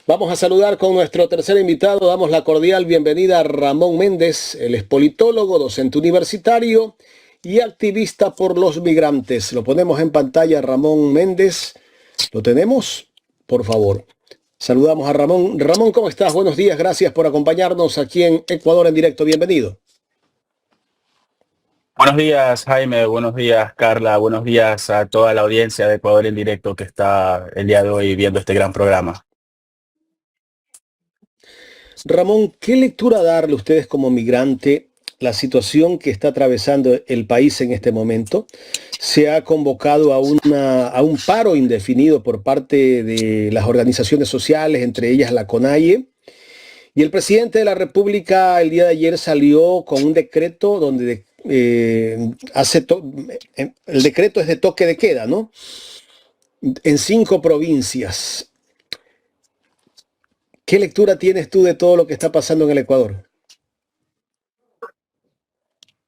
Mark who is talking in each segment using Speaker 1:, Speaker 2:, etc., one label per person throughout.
Speaker 1: Vamos a saludar con nuestro tercer invitado. Damos la cordial bienvenida a Ramón Méndez. Él es politólogo, docente universitario y activista por los migrantes. Lo ponemos en pantalla, Ramón Méndez. ¿Lo tenemos? Por favor. Saludamos a Ramón. Ramón, ¿cómo estás? Buenos días. Gracias por acompañarnos aquí en Ecuador en directo. Bienvenido.
Speaker 2: Buenos días, Jaime. Buenos días, Carla. Buenos días a toda la audiencia de Ecuador en directo que está el día de hoy viendo este gran programa.
Speaker 1: Ramón, ¿qué lectura darle a ustedes como migrante la situación que está atravesando el país en este momento? Se ha convocado a un paro indefinido por parte de las organizaciones sociales, entre ellas la CONAIE, y el presidente de la República el día de ayer salió con un decreto donde el decreto es de toque de queda, ¿no? En 5 provincias. ¿Qué lectura tienes tú de todo lo que está pasando en el Ecuador?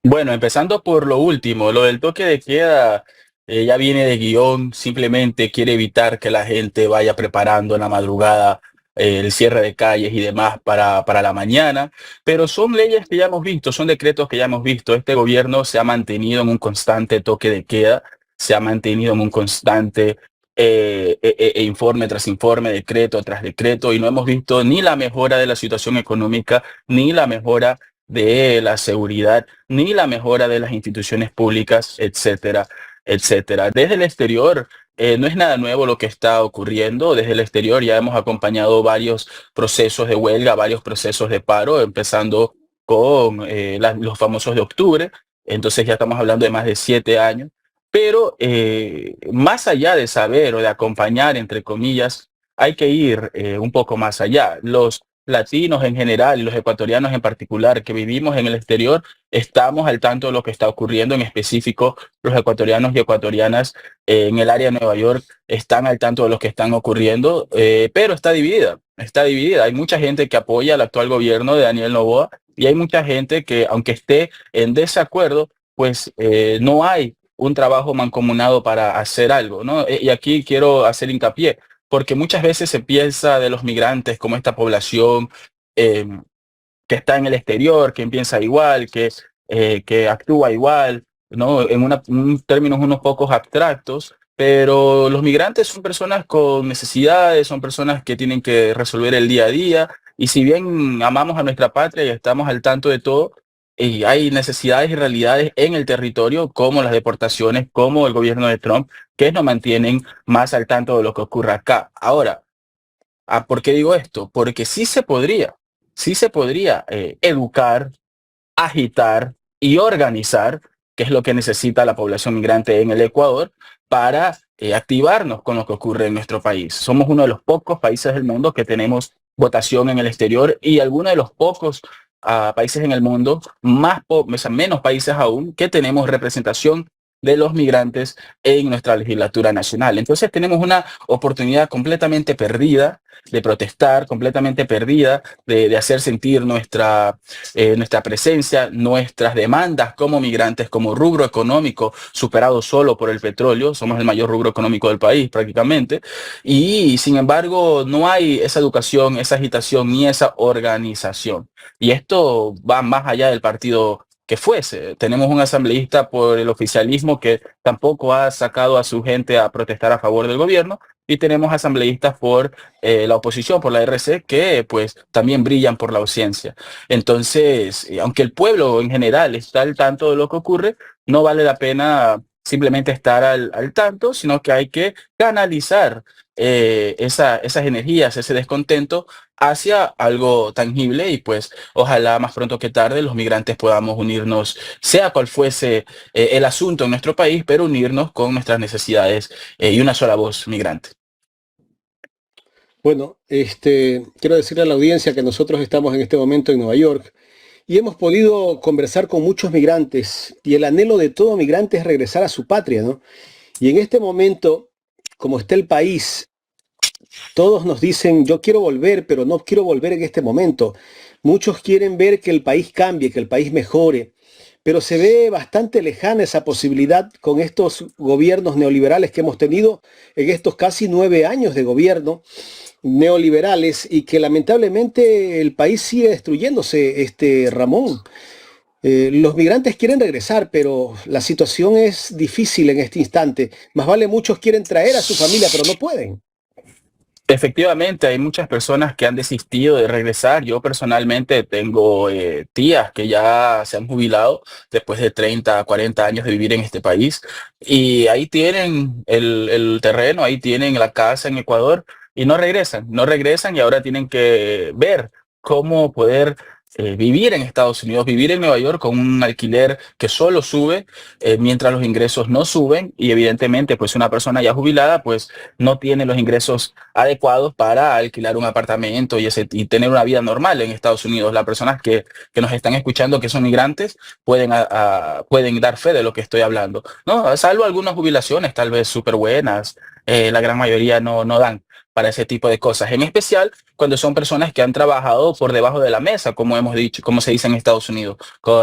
Speaker 2: Bueno, empezando por lo último, lo del toque de queda ya viene de guión, simplemente quiere evitar que la gente vaya preparando en la madrugada el cierre de calles y demás para la mañana, pero son leyes que ya hemos visto, son decretos que ya hemos visto. Este gobierno se ha mantenido en un constante toque de queda, se ha mantenido en un constante informe tras informe, decreto tras decreto, y no hemos visto ni la mejora de la situación económica, ni la mejora de la seguridad, ni la mejora de las instituciones públicas, etcétera, etcétera. Desde el exterior, no es nada nuevo lo que está ocurriendo. Desde el exterior ya hemos acompañado varios procesos de huelga, varios procesos de paro, empezando con los famosos de octubre. Entonces ya estamos hablando de más de 7 años. Pero más allá de saber o de acompañar, entre comillas, hay que ir un poco más allá. Los latinos en general y los ecuatorianos en particular que vivimos en el exterior, estamos al tanto de lo que está ocurriendo. En específico, los ecuatorianos y ecuatorianas en el área de Nueva York están al tanto de lo que están ocurriendo, pero está dividida, está dividida. Hay mucha gente que apoya al actual gobierno de Daniel Noboa y hay mucha gente que, aunque esté en desacuerdo, pues no hay un trabajo mancomunado para hacer algo, ¿no? Y aquí quiero hacer hincapié porque muchas veces se piensa de los migrantes como esta población eh, que está en el exterior, que piensa igual, que actúa igual, ¿no? En términos unos pocos abstractos, pero los migrantes son personas con necesidades, son personas que tienen que resolver el día a día, y si bien amamos a nuestra patria y estamos al tanto de todo, y hay necesidades y realidades en el territorio, como las deportaciones, como el gobierno de Trump, que nos mantienen más al tanto de lo que ocurre acá. Ahora, ¿por qué digo esto? Porque sí se podría educar, agitar y organizar, que es lo que necesita la población migrante en el Ecuador, para activarnos con lo que ocurre en nuestro país. Somos uno de los pocos países del mundo que tenemos votación en el exterior y algunos de los pocos países en el mundo, o sea, menos países aún, que tenemos representación de los migrantes en nuestra legislatura nacional. Entonces tenemos una oportunidad completamente perdida de protestar, completamente perdida de hacer sentir nuestra presencia, nuestras demandas como migrantes, como rubro económico superado solo por el petróleo. Somos el mayor rubro económico del país prácticamente, y sin embargo no hay esa educación, esa agitación ni esa organización. Y esto va más allá del partido que fuese. Tenemos un asambleísta por el oficialismo que tampoco ha sacado a su gente a protestar a favor del gobierno, y tenemos asambleístas por la oposición, por la RC, que pues también brillan por la ausencia. Entonces, aunque el pueblo en general está al tanto de lo que ocurre, no vale la pena simplemente estar al tanto, sino que hay que canalizar esas energías, ese descontento hacia algo tangible, y pues ojalá más pronto que tarde los migrantes podamos unirnos, sea cual fuese el asunto en nuestro país, pero unirnos con nuestras necesidades y una sola voz migrante.
Speaker 1: Bueno, quiero decirle a la audiencia que nosotros estamos en este momento en Nueva York y hemos podido conversar con muchos migrantes y el anhelo de todo migrante es regresar a su patria, ¿no? Y en este momento, como está el país, todos nos dicen, yo quiero volver, pero no quiero volver en este momento. Muchos quieren ver que el país cambie, que el país mejore, pero se ve bastante lejana esa posibilidad con estos gobiernos neoliberales que hemos tenido en estos casi 9 años de gobierno neoliberales y que lamentablemente el país sigue destruyéndose, Ramón. Los migrantes quieren regresar, pero la situación es difícil en este instante. Más vale muchos quieren traer a su familia, pero no pueden.
Speaker 2: Efectivamente, hay muchas personas que han desistido de regresar. Yo personalmente tengo tías que ya se han jubilado después de 30, 40 años de vivir en este país y ahí tienen el terreno, ahí tienen la casa en Ecuador y no regresan y ahora tienen que ver cómo poder vivir en Estados Unidos, vivir en Nueva York con un alquiler que solo sube mientras los ingresos no suben y evidentemente pues una persona ya jubilada pues no tiene los ingresos adecuados para alquilar un apartamento y tener una vida normal en Estados Unidos. Las personas que nos están escuchando que son migrantes pueden dar fe de lo que estoy hablando. No, salvo algunas jubilaciones tal vez súper buenas, la gran mayoría no dan para ese tipo de cosas, en especial cuando son personas que han trabajado por debajo de la mesa, como hemos dicho, como se dice en Estados Unidos,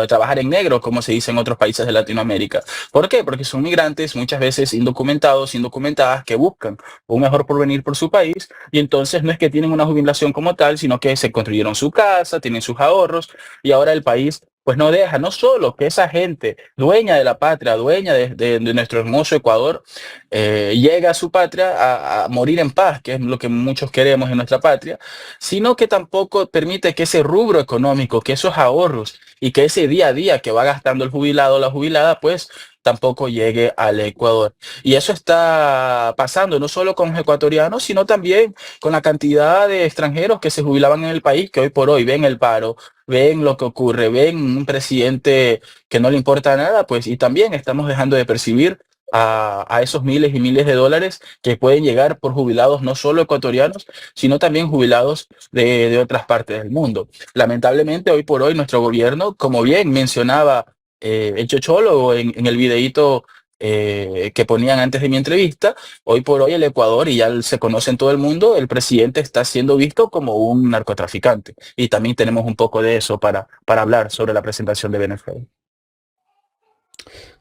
Speaker 2: trabajar en negro, como se dice en otros países de Latinoamérica. ¿Por qué? Porque son migrantes muchas veces indocumentados, indocumentadas, que buscan un mejor porvenir por su país y entonces no es que tienen una jubilación como tal, sino que se construyeron su casa, tienen sus ahorros y ahora el país pues no deja, no solo que esa gente dueña de la patria, dueña de nuestro hermoso Ecuador, llega a su patria a morir en paz, que es lo que muchos queremos en nuestra patria, sino que tampoco permite que ese rubro económico, que esos ahorros y que ese día a día que va gastando el jubilado o la jubilada, pues tampoco llegue al Ecuador. Y eso está pasando no solo con los ecuatorianos, sino también con la cantidad de extranjeros que se jubilaban en el país, que hoy por hoy ven el paro, ven lo que ocurre, ven un presidente que no le importa nada, pues y también estamos dejando de percibir a esos miles y miles de dólares que pueden llegar por jubilados no solo ecuatorianos, sino también jubilados de otras partes del mundo. Lamentablemente, hoy por hoy, nuestro gobierno, como bien mencionaba el chochólogo en el videíto que ponían antes de mi entrevista, hoy por hoy el Ecuador, y ya se conoce en todo el mundo, el presidente está siendo visto como un narcotraficante. Y también tenemos un poco de eso para hablar sobre la presentación de Venezuela.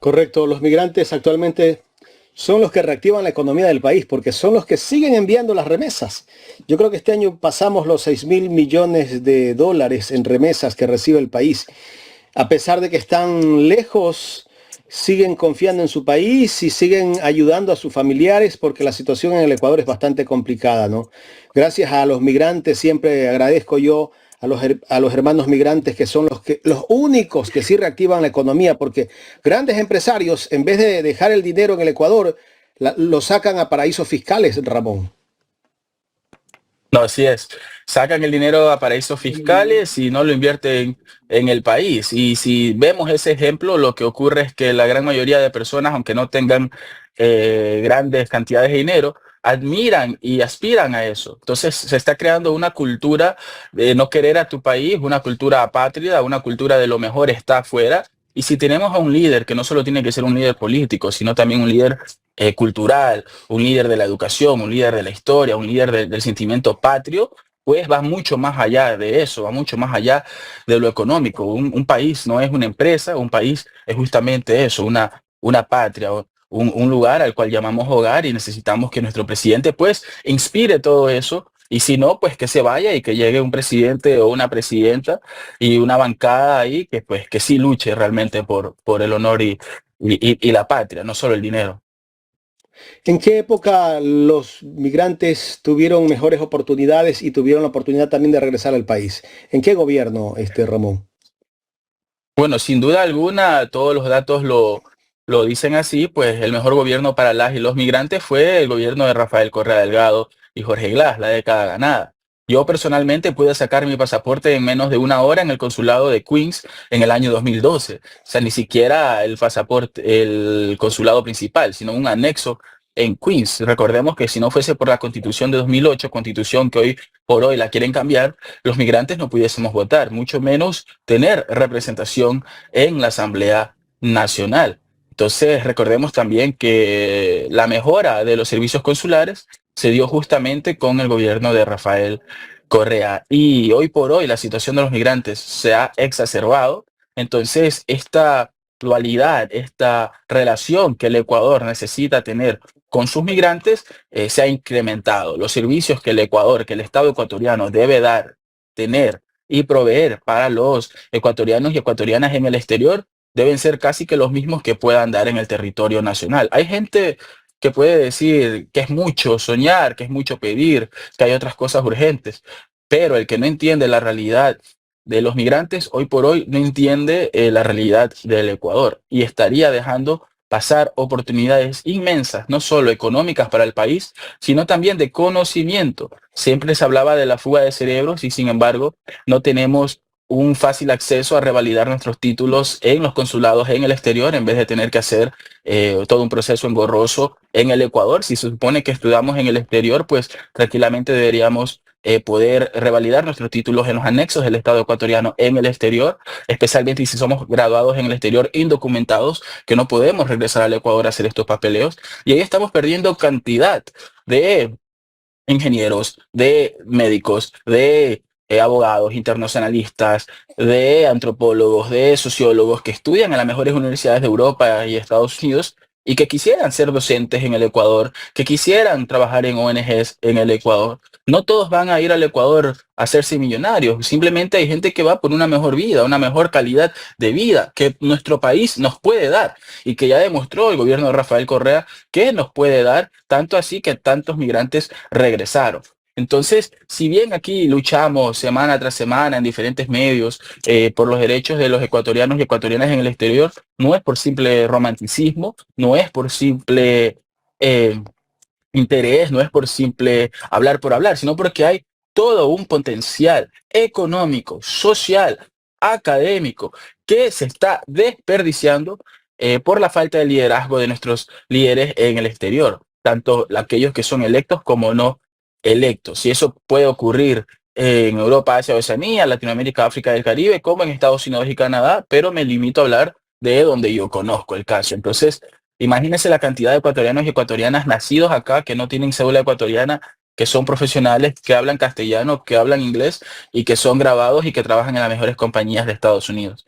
Speaker 1: Correcto, los migrantes actualmente son los que reactivan la economía del país porque son los que siguen enviando las remesas. Yo creo que este año pasamos los 6.000 millones de dólares en remesas que recibe el país. A pesar de que están lejos, siguen confiando en su país y siguen ayudando a sus familiares porque la situación en el Ecuador es bastante complicada, ¿no? Gracias a los migrantes, siempre agradezco yo a los hermanos migrantes que son los únicos que sí reactivan la economía, porque grandes empresarios, en vez de dejar el dinero en el Ecuador, lo sacan a paraísos fiscales, Ramón.
Speaker 2: No, así es. Sacan el dinero a paraísos fiscales y no lo invierten en el país. Y si vemos ese ejemplo, lo que ocurre es que la gran mayoría de personas, aunque no tengan grandes cantidades de dinero, admiran y aspiran a eso. Entonces se está creando una cultura de no querer a tu país, una cultura apátrida, una cultura de lo mejor está afuera. Y si tenemos a un líder que no solo tiene que ser un líder político, sino también un líder cultural, un líder de la educación, un líder de la historia, un líder del sentimiento patrio, pues va mucho más allá de eso, va mucho más allá de lo económico. Un país no es una empresa, un país es justamente eso, una patria, un lugar al cual llamamos hogar y necesitamos que nuestro presidente pues inspire todo eso. Y si no, pues que se vaya y que llegue un presidente o una presidenta y una bancada ahí que pues que sí luche realmente por el honor y la patria, no solo el dinero.
Speaker 1: ¿En qué época los migrantes tuvieron mejores oportunidades y tuvieron la oportunidad también de regresar al país? ¿En qué gobierno, Ramón?
Speaker 2: Bueno, sin duda alguna, todos los datos lo dicen así, pues el mejor gobierno para las y los migrantes fue el gobierno de Rafael Correa Delgado y Jorge Glass, la década ganada. Yo personalmente pude sacar mi pasaporte en menos de una hora en el consulado de Queens en el año 2012. O sea, ni siquiera el pasaporte, el consulado principal, sino un anexo en Queens. Recordemos que si no fuese por la Constitución de 2008, Constitución que hoy por hoy la quieren cambiar, los migrantes no pudiésemos votar, mucho menos tener representación en la Asamblea Nacional. Entonces, recordemos también que la mejora de los servicios consulares se dio justamente con el gobierno de Rafael Correa. Y hoy por hoy la situación de los migrantes se ha exacerbado Entonces, esta dualidad, esta relación que el Ecuador necesita tener con sus migrantes se ha incrementado. Los servicios que el Ecuador, que el Estado ecuatoriano debe dar, tener y proveer para los ecuatorianos y ecuatorianas en el exterior deben ser casi que los mismos que puedan dar en el territorio nacional. Hay gente que puede decir que es mucho soñar, que es mucho pedir, que hay otras cosas urgentes, pero el que no entiende la realidad de los migrantes hoy por hoy no entiende la realidad del Ecuador y estaría dejando pasar oportunidades inmensas, no solo económicas para el país, sino también de conocimiento. Siempre se hablaba de la fuga de cerebros y sin embargo no tenemos un fácil acceso a revalidar nuestros títulos en los consulados en el exterior en vez de tener que hacer todo un proceso engorroso en el Ecuador. Si se supone que estudiamos en el exterior, pues tranquilamente deberíamos poder revalidar nuestros títulos en los anexos del Estado ecuatoriano en el exterior, especialmente si somos graduados en el exterior indocumentados, que no podemos regresar al Ecuador a hacer estos papeleos. Y ahí estamos perdiendo cantidad de ingenieros, de médicos, de abogados, internacionalistas, de antropólogos, de sociólogos que estudian en las mejores universidades de Europa y Estados Unidos y que quisieran ser docentes en el Ecuador, que quisieran trabajar en ONGs en el Ecuador. No todos van a ir al Ecuador a hacerse millonarios, simplemente hay gente que va por una mejor vida, una mejor calidad de vida que nuestro país nos puede dar y que ya demostró el gobierno de Rafael Correa que nos puede dar, tanto así que tantos migrantes regresaron. Entonces, si bien aquí luchamos semana tras semana en diferentes medios por los derechos de los ecuatorianos y ecuatorianas en el exterior, no es por simple romanticismo, no es por simple eh, interés, no es por simple hablar por hablar, sino porque hay todo un potencial económico, social, académico, que se está desperdiciando por la falta de liderazgo de nuestros líderes en el exterior, tanto aquellos que son electos como no electos. Y eso puede ocurrir en Europa, Asia, Oceanía, Latinoamérica, África y el Caribe, como en Estados Unidos y Canadá, pero me limito a hablar de donde yo conozco el caso. Entonces, imagínense la cantidad de ecuatorianos y ecuatorianas nacidos acá que no tienen cédula ecuatoriana, que son profesionales, que hablan castellano, que hablan inglés y que son grabados y que trabajan en las mejores compañías de Estados Unidos.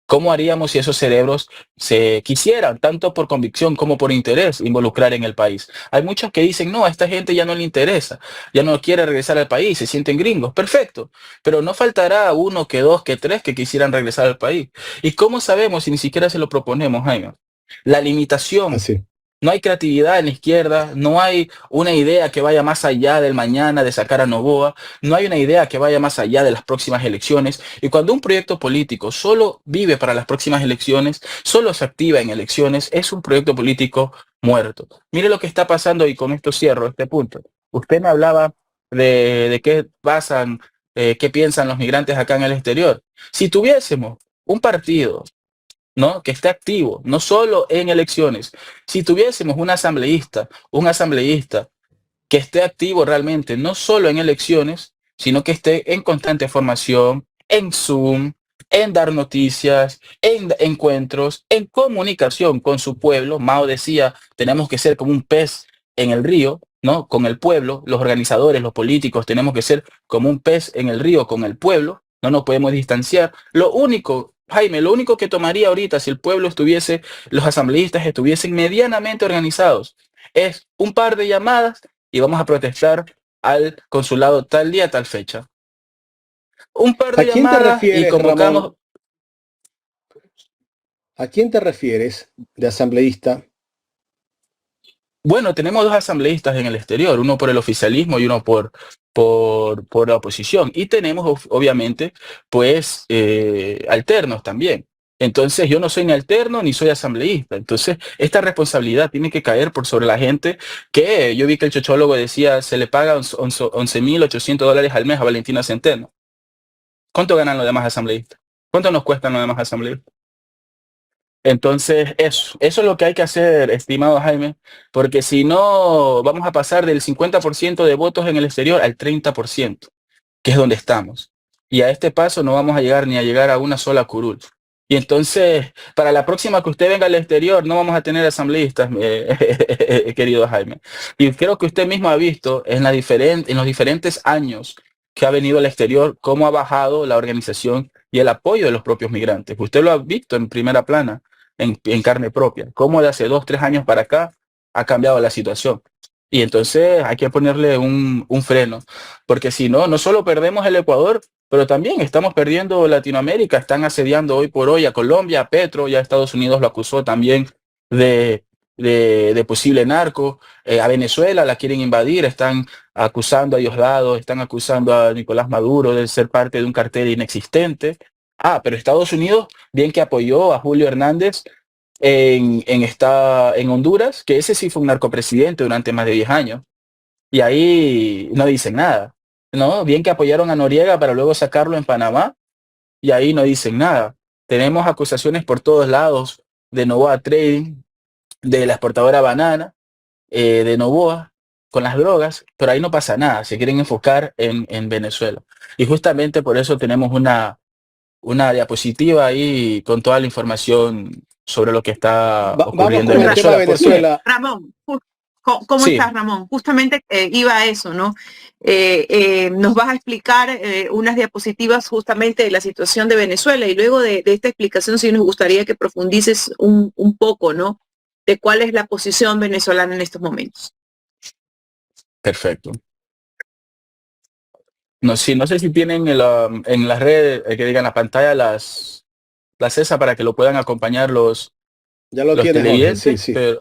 Speaker 2: ¿Cómo haríamos si esos cerebros se quisieran, tanto por convicción como por interés, involucrar en el país? Hay muchos que dicen, no, a esta gente ya no le interesa, ya no quiere regresar al país, se sienten gringos. Perfecto, pero no faltará uno, que dos, que tres que quisieran regresar al país. ¿Y cómo sabemos si ni siquiera se lo proponemos, Jaime? La limitación.
Speaker 1: Así.
Speaker 2: No hay creatividad en la izquierda, no hay una idea que vaya más allá del mañana de sacar a Noboa, no hay una idea que vaya más allá de las próximas elecciones. Y cuando un proyecto político solo vive para las próximas elecciones, solo se activa en elecciones, es un proyecto político muerto. Mire lo que está pasando y con esto cierro este punto. Usted me hablaba de qué pasan, qué piensan los migrantes acá en el exterior. Si tuviésemos un partido, ¿no?, que esté activo, no solo en elecciones. Si tuviésemos un asambleísta que esté activo realmente, no solo en elecciones, sino que esté en constante formación, en Zoom, en dar noticias, en encuentros, en comunicación con su pueblo. Mao decía, tenemos que ser como un pez en el río, ¿no? Con el pueblo, los organizadores, los políticos, tenemos que ser como un pez en el río con el pueblo, no nos podemos distanciar. Lo único, Jaime, lo único que tomaría ahorita si el pueblo estuviese, los asambleístas estuviesen medianamente organizados, es un par de llamadas y vamos a protestar al consulado tal día, tal fecha. Un par
Speaker 1: ¿A
Speaker 2: de
Speaker 1: quién te
Speaker 2: llamadas y
Speaker 1: refieres,
Speaker 2: convocamos.
Speaker 1: Ramón? ¿A quién te refieres de asambleísta?
Speaker 2: Bueno, tenemos dos asambleístas en el exterior, uno por el oficialismo y uno por la oposición. Y tenemos, obviamente, pues, alternos también. Entonces, yo no soy ni alterno ni soy asambleísta. Entonces, esta responsabilidad tiene que caer por sobre la gente que yo vi que el chochólogo decía, se le paga 11.800 dólares al mes a Valentina Centeno. ¿Cuánto ganan los demás asambleístas? ¿Cuánto nos cuestan los demás asambleístas? Entonces, eso es lo que hay que hacer, estimado Jaime, porque si no, vamos a pasar del 50% de votos en el exterior al 30%, que es donde estamos. Y a este paso no vamos a llegar ni a llegar a una sola curul. Y entonces, para la próxima que usted venga al exterior, no vamos a tener asambleístas, querido Jaime. Y creo que usted mismo ha visto en los diferentes años que ha venido al exterior, cómo ha bajado la organización y el apoyo de los propios migrantes. Usted lo ha visto en primera plana, en carne propia, cómo de hace 2, 3 años para acá ha cambiado la situación. Y entonces hay que ponerle un freno, porque si no, no solo perdemos el Ecuador, pero también estamos perdiendo Latinoamérica. Están asediando hoy por hoy a Colombia, a Petro, ya Estados Unidos lo acusó también de, de posible narco. A Venezuela la quieren invadir, están acusando a Diosdado, están acusando a Nicolás Maduro de ser parte de un cartel inexistente. Ah, pero Estados Unidos, bien que apoyó a Julio Hernández en Honduras, que ese sí fue un narcopresidente durante más de 10 años, y ahí no dicen nada, ¿no? Bien que apoyaron a Noriega para luego sacarlo en Panamá, y ahí no dicen nada. Tenemos acusaciones por todos lados de Novoa Trading, de la exportadora banana, de Novoa, con las drogas, pero ahí no pasa nada, se quieren enfocar en Venezuela. Y justamente por eso tenemos una diapositiva ahí con toda la información sobre lo que está
Speaker 1: Vamos
Speaker 2: ocurriendo
Speaker 1: con
Speaker 2: en
Speaker 1: el tema de
Speaker 2: Venezuela. ¿Por qué?
Speaker 1: Venezuela.
Speaker 3: Ramón, ¿cómo
Speaker 2: Sí,
Speaker 3: estás, Ramón? Justamente iba a eso, ¿no? Nos vas a explicar unas diapositivas justamente de la situación de Venezuela y luego de esta explicación sí nos gustaría que profundices un poco, ¿no? De cuál es la posición venezolana en estos momentos.
Speaker 2: perfecto. No, sí, no sé si tienen en las redes, que digan la pantalla, las ESA para que lo puedan acompañar
Speaker 1: Ya lo
Speaker 2: los
Speaker 1: tienes, Jorge, sí,
Speaker 2: televidentes,
Speaker 1: sí,
Speaker 2: pero,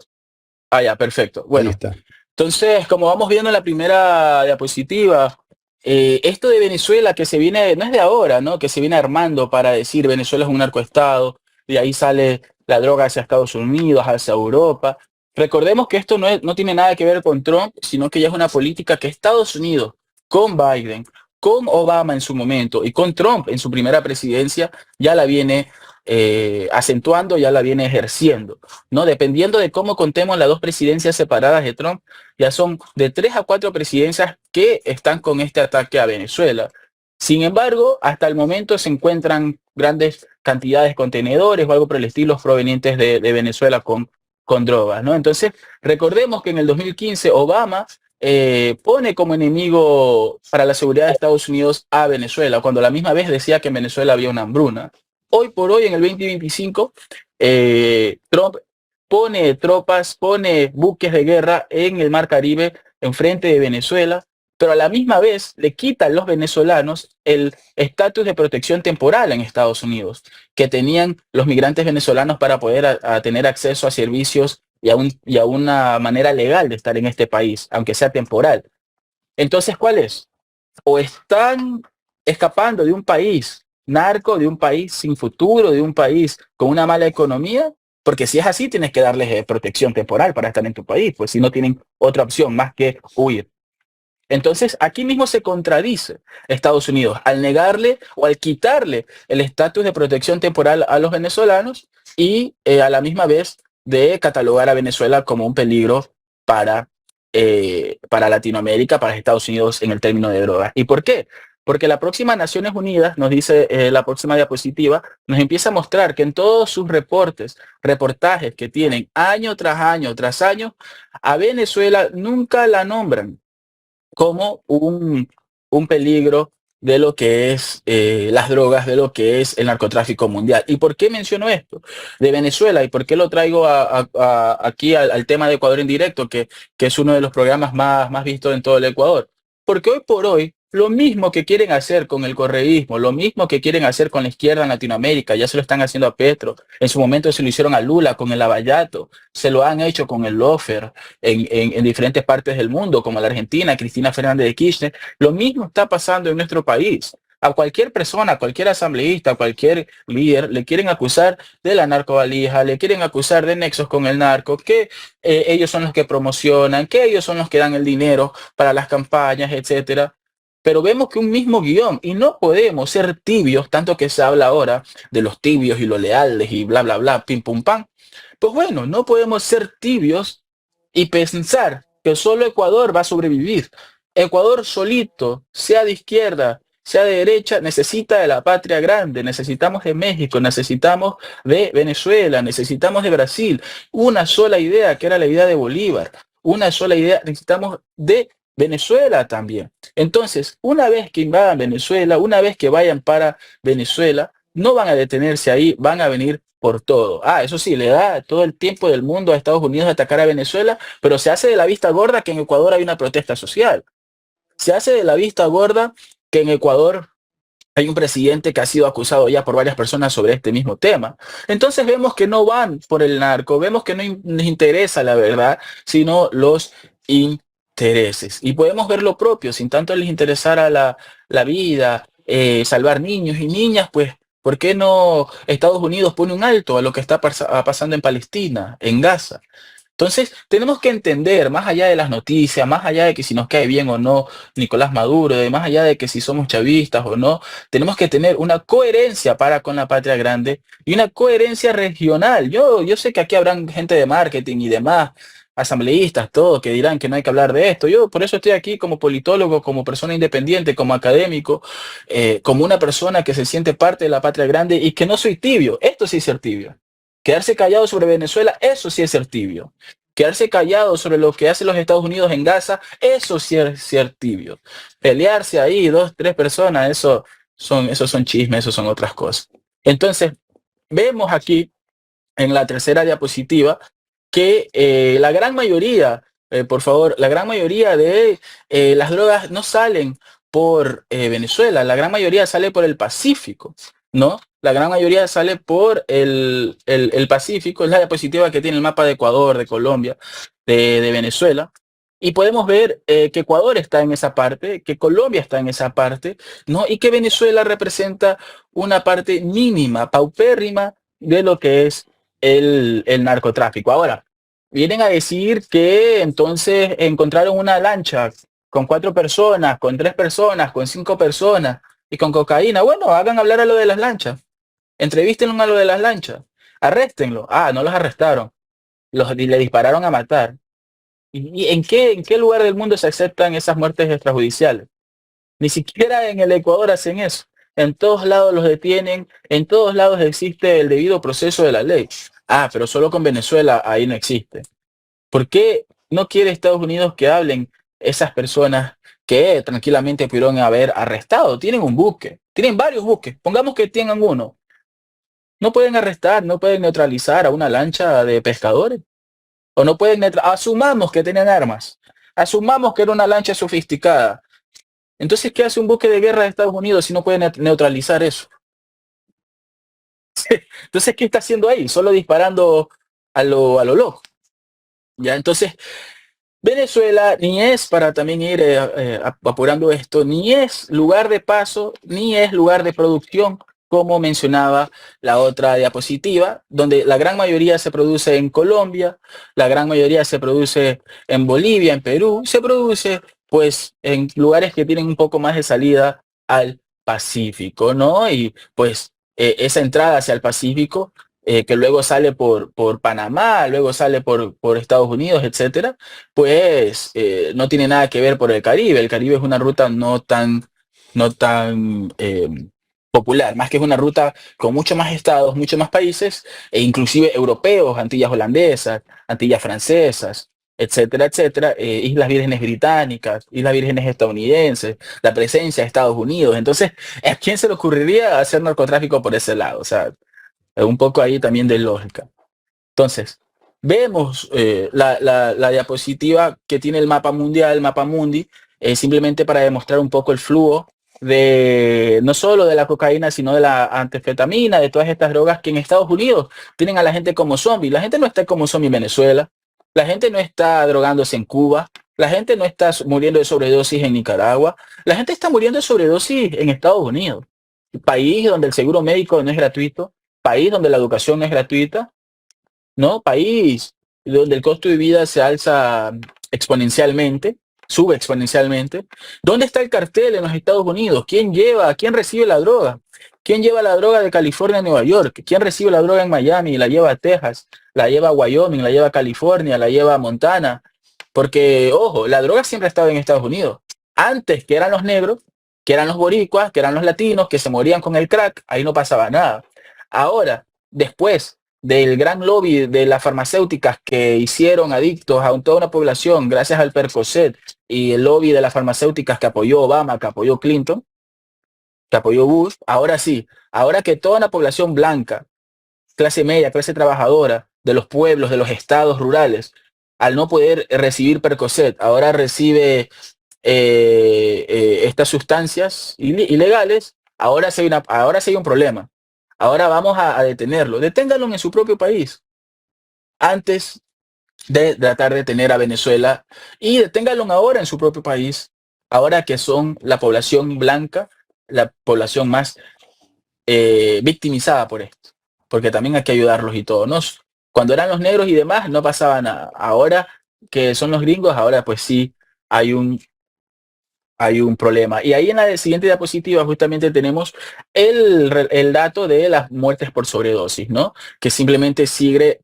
Speaker 2: ya, perfecto.
Speaker 1: ahí
Speaker 2: Bueno,
Speaker 1: está.
Speaker 2: entonces, como vamos viendo en la primera diapositiva, esto de Venezuela que se viene, no es de ahora, ¿no? Que se viene armando para decir Venezuela es un narcoestado, de ahí sale la droga hacia Estados Unidos, hacia Europa. Recordemos que esto no tiene nada que ver con Trump, sino que ya es una política que Estados Unidos, con Biden, con Obama en su momento y con Trump en su primera presidencia, ya la viene acentuando, ya la viene ejerciendo, ¿no? Dependiendo de cómo contemos las dos presidencias separadas de Trump, ya son de 3 a 4 presidencias que están con este ataque a Venezuela. Sin embargo, hasta el momento se encuentran grandes cantidades de contenedores o algo por el estilo provenientes de Venezuela con drogas, ¿no? Entonces, recordemos que en el 2015 Obama pone como enemigo para la seguridad de Estados Unidos a Venezuela, cuando a la misma vez decía que en Venezuela había una hambruna. Hoy por hoy, en el 2025, Trump pone tropas, pone buques de guerra en el Mar Caribe, enfrente de Venezuela, pero a la misma vez le quitan los venezolanos el estatus de protección temporal en Estados Unidos, que tenían los migrantes venezolanos para poder a tener acceso a servicios y a una manera legal de estar en este país, aunque sea temporal. Entonces, ¿cuál es? O están escapando de un país narco, de un país sin futuro, de un país con una mala economía, porque si es así, tienes que darles protección temporal para estar en tu país, pues si no tienen otra opción más que huir. Entonces, aquí mismo se contradice Estados Unidos al negarle o al quitarle el estatus de protección temporal a los venezolanos y a la misma vez de catalogar a Venezuela como un peligro para, para Latinoamérica, para Estados Unidos en el término de drogas. ¿Y por qué? Porque la próxima Naciones Unidas, nos dice la próxima diapositiva, nos empieza a mostrar que en todos sus reportajes que tienen año tras año, a Venezuela nunca la nombran como un peligro de lo que es las drogas, de lo que es el narcotráfico mundial. ¿Y por qué menciono esto de Venezuela? ¿Y por qué lo traigo aquí al tema de Ecuador en directo, que es uno de los programas más vistos en todo el Ecuador? Porque hoy por hoy, lo mismo que quieren hacer con el correísmo, lo mismo que quieren hacer con la izquierda en Latinoamérica, ya se lo están haciendo a Petro, en su momento se lo hicieron a Lula con el Lavallato, se lo han hecho con el Lofer, en diferentes partes del mundo, como la Argentina, Cristina Fernández de Kirchner. Lo mismo está pasando en nuestro país. A cualquier persona, a cualquier asambleísta, a cualquier líder, le quieren acusar de la narcovalija, le quieren acusar de nexos con el narco, que ellos son los que promocionan, que ellos son los que dan el dinero para las campañas, etcétera. Pero vemos que un mismo guión, y no podemos ser tibios, tanto que se habla ahora de los tibios y los leales y bla, bla, bla, pim, pum, pam. Pues bueno, no podemos ser tibios y pensar que solo Ecuador va a sobrevivir. Ecuador solito, sea de izquierda, sea de derecha, necesita de la patria grande, necesitamos de México, necesitamos de Venezuela, necesitamos de Brasil. Una sola idea, que era la idea de Bolívar. Una sola idea, necesitamos de Venezuela también. Entonces, una vez que invadan Venezuela, una vez que vayan para Venezuela, no van a detenerse ahí, van a venir por todo. Ah, eso sí, le da todo el tiempo del mundo a Estados Unidos de atacar a Venezuela, pero se hace de la vista gorda que en Ecuador hay una protesta social. Se hace de la vista gorda que en Ecuador hay un presidente que ha sido acusado ya por varias personas sobre este mismo tema. Entonces vemos que no van por el narco, vemos que no les interesa la verdad, sino los intereses. Y podemos ver lo propio, sin tanto les interesara la vida, salvar niños y niñas, pues, ¿por qué no Estados Unidos pone un alto a lo que está pasando en Palestina, en Gaza? Entonces, tenemos que entender, más allá de las noticias, más allá de que si nos cae bien o no Nicolás Maduro, de más allá de que si somos chavistas o no, tenemos que tener una coherencia para con la patria grande y una coherencia regional. Yo sé que aquí habrán gente de marketing y demás, asambleístas, todos, que dirán que no hay que hablar de esto. Yo por eso estoy aquí como politólogo, como persona independiente, como académico, como una persona que se siente parte de la patria grande y que no soy tibio. Esto sí es ser tibio. Quedarse callado sobre Venezuela, eso sí es ser tibio. Quedarse callado sobre lo que hacen los Estados Unidos en Gaza, eso sí es ser tibio. Pelearse ahí, 2, 3 personas, esos son chismes, eso son otras cosas. Entonces, vemos aquí en la tercera diapositiva que la gran mayoría, por favor, la gran mayoría de las drogas no salen por Venezuela, la gran mayoría sale por el Pacífico, ¿no? La gran mayoría sale por el Pacífico, es la diapositiva que tiene el mapa de Ecuador, de Colombia, de Venezuela. Y podemos ver que Ecuador está en esa parte, que Colombia está en esa parte, ¿no? Y que Venezuela representa una parte mínima, paupérrima de lo que es el narcotráfico. Ahora, vienen a decir que entonces encontraron una lancha con 4 personas, con 3 personas, con 5 personas y con cocaína. Bueno, hagan hablar a lo de las lanchas. Entrevístenlo a lo de las lanchas. Arréstenlo. Ah, no los arrestaron. Le dispararon a matar. ¿Y en qué lugar del mundo se aceptan esas muertes extrajudiciales? Ni siquiera en el Ecuador hacen eso. En todos lados los detienen, en todos lados existe el debido proceso de la ley. Ah, pero solo con Venezuela ahí no existe. ¿Por qué no quiere Estados Unidos que hablen esas personas que tranquilamente pudieron haber arrestado? Tienen un buque, tienen varios buques, pongamos que tengan uno. No pueden arrestar, no pueden neutralizar a una lancha de pescadores. O no pueden, asumamos que tenían armas, asumamos que era una lancha sofisticada. Entonces, ¿qué hace un buque de guerra de Estados Unidos si no puede neutralizar eso? Entonces, ¿qué está haciendo ahí? Solo disparando a lo loco. Ya, entonces, Venezuela ni es, para también ir apurando esto, ni es lugar de paso, ni es lugar de producción, como mencionaba la otra diapositiva, donde la gran mayoría se produce en Colombia, la gran mayoría se produce en Bolivia, en Perú, se produce pues en lugares que tienen un poco más de salida al Pacífico, ¿no? Y pues esa entrada hacia el Pacífico, que luego sale por Panamá, luego sale por Estados Unidos, etcétera, pues no tiene nada que ver por el Caribe. El Caribe es una ruta no tan popular, más que es una ruta con mucho más estados, muchos más países, e inclusive europeos, Antillas holandesas, Antillas francesas, etcétera, etcétera, Islas Vírgenes británicas, Islas Vírgenes estadounidenses, la presencia de Estados Unidos. Entonces, ¿a quién se le ocurriría hacer narcotráfico por ese lado? O sea, un poco ahí también de lógica. Entonces, vemos la diapositiva que tiene el mapa mundial, el mapa mundi, simplemente para demostrar un poco el flujo de no solo de la cocaína, sino de la anfetamina, de todas estas drogas que en Estados Unidos tienen a la gente como zombie. La gente no está como zombie en Venezuela, la gente no está drogándose en Cuba, la gente no está muriendo de sobredosis en Nicaragua, la gente está muriendo de sobredosis en Estados Unidos, país donde el seguro médico no es gratuito, país donde la educación no es gratuita, ¿no? País donde el costo de vida se alza exponencialmente, sube exponencialmente. ¿Dónde está el cartel en los Estados Unidos? ¿Quién recibe la droga? ¿Quién lleva la droga de California a Nueva York? ¿Quién recibe la droga en Miami y la lleva a Texas? La lleva a Wyoming, la lleva a California, la lleva a Montana. Porque, ojo, la droga siempre ha estado en Estados Unidos. Antes, que eran los negros, que eran los boricuas, que eran los latinos, que se morían con el crack, ahí no pasaba nada. Ahora, después del gran lobby de las farmacéuticas que hicieron adictos a toda una población gracias al Percocet y el lobby de las farmacéuticas que apoyó Obama, que apoyó Clinton, que apoyó Bush, ahora sí, ahora que toda la población blanca, clase media, clase trabajadora, de los pueblos, de los estados rurales, al no poder recibir Percocet, ahora recibe estas sustancias ilegales, ahora sí hay un problema. Ahora vamos a detenerlo. Deténganlo en su propio país antes de tratar de detener a Venezuela y deténganlo ahora en su propio país, ahora que son la población blanca, la población más victimizada por esto, porque también hay que ayudarlos y todo. ¿No? Cuando eran los negros y demás no pasaba nada. Ahora que son los gringos, ahora pues sí hay un hay un problema. Y ahí en la siguiente diapositiva justamente tenemos el dato de las muertes por sobredosis, ¿no? Que simplemente sigue